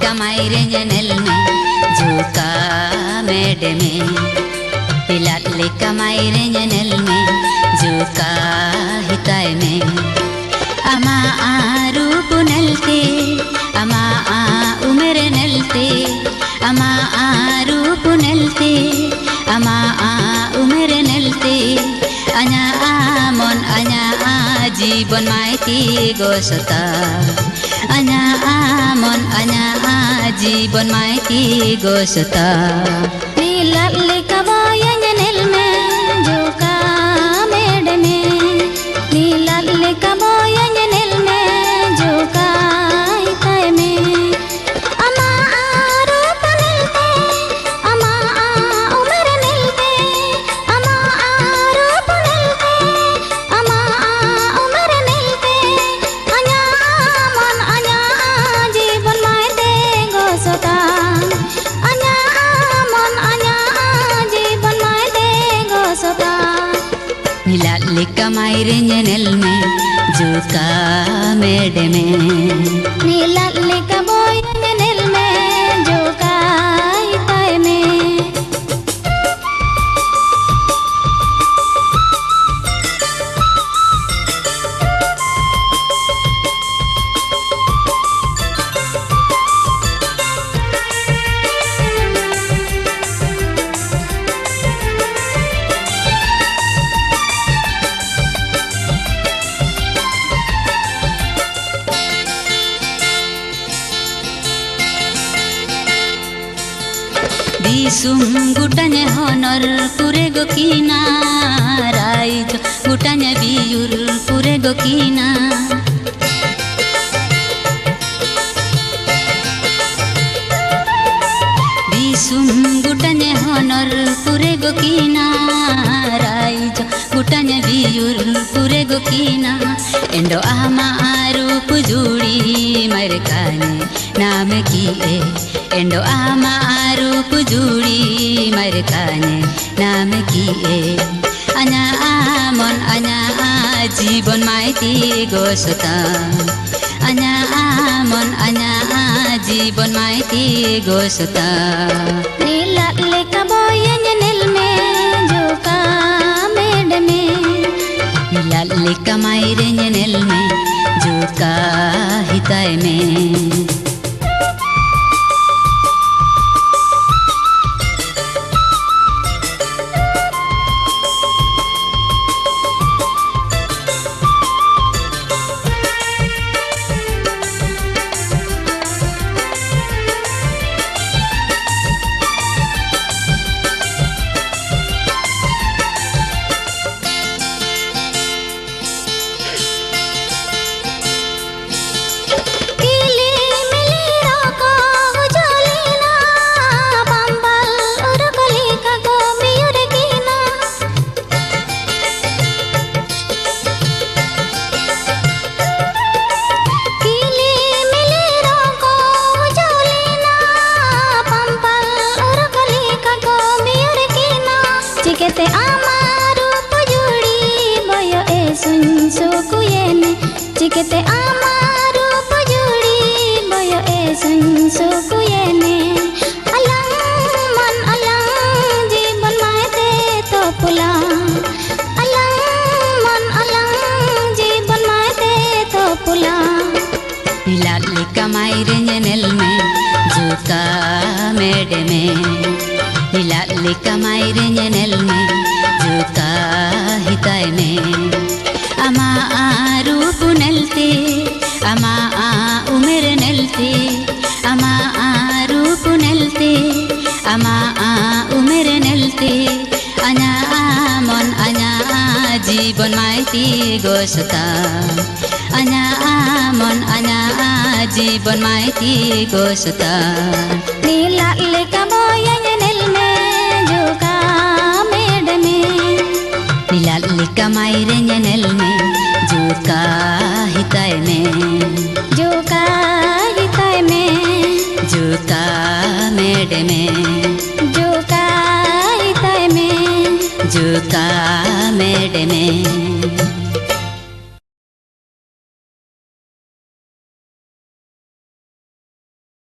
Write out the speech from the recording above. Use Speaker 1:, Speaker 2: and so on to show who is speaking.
Speaker 1: kamaay renyanel me juka mede me pilat le kamaay renyanel me juka hitay me ama arup nalte ama umre nalte ama arup nalte ama umre nalte anya amon anya जीवन मायती गोसता anya amon anya जीवन मायती गोसता नीलाल कबाया नल में जोका made में नीलाल कबाया नल में जोका हिताय में अमा रूप नलते अमा उमर नलते अमा रूप नलते अमा उमर नलते anya mon anya जीवन मायते गोसता anya mon anya जीवन मायते गोसता नीलाल कमाई renyanel me juka mede me नीलाल कमाई renyanel me juka hitay me Bisum gutanya honor pure gokina raij gutanya biur pure gokina Bisum gutanya honor pure gokina raij gutanya biur pure gokina endo ama arup judi markane naam kiye endo ama arup judi markane naam kiye anya amon anya जीवन मायती गोसता anya amon anya जीवन मायती गोसता नीलाल कबाया नल में जोका made में नीलाल कमाई renyanel me juka hitay me चिकेते आमारूप जुड़ी बयो ए सुनसो कुयेने चिकेते आमारूप जुड़ी बयो ए सुनसो कुयेने अलंग मन अलंग जीवन मायते तो पुला अलंग मन अलंग जीवन मायते तो पुला नीलाल कमाई renyanel me juka mede me नीलाल कमाई renyanel me juka hitay me ama arup nalte ama umr nalte ama arup nalte ama umr nalte anya amon anya जीवन मायती गोसता anya amon anya जीवन मायती गोसता नीलाल कबाया नल में जोका मेड में नीलाल कमाई renyanel me juka hitay me juka hitay me juka mede me juka hitay me juka mede me